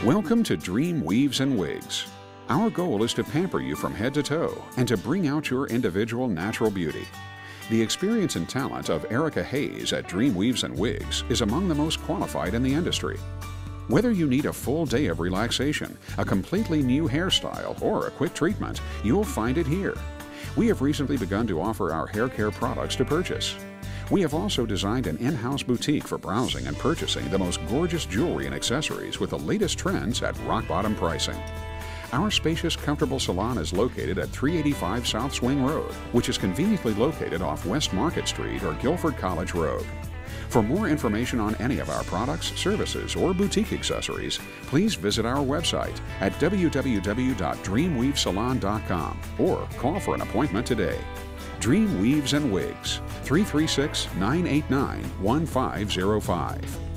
Welcome to Dream Weaves and Wigs. Our goal is to pamper you from head to toe and to bring out your individual natural beauty. The experience and talent of Erica Hayes at Dream Weaves and Wigs is among the most qualified in the industry. Whether you need a full day of relaxation, a completely new hairstyle, or a quick treatment, you'll find it here. We have recently begun to offer our hair care products to purchase. We have also designed an in-house boutique for browsing and purchasing the most gorgeous jewelry and accessories with the latest trends at rock-bottom pricing. Our spacious, comfortable salon is located at 385 South Swing Road, which is conveniently located off West Market Street or Guilford College Road. For more information on any of our products, services, or boutique accessories, please visit our website at www.dreamweavesalon.com or call for an appointment today. Dream Weaves and Wigs, 336-989-1505.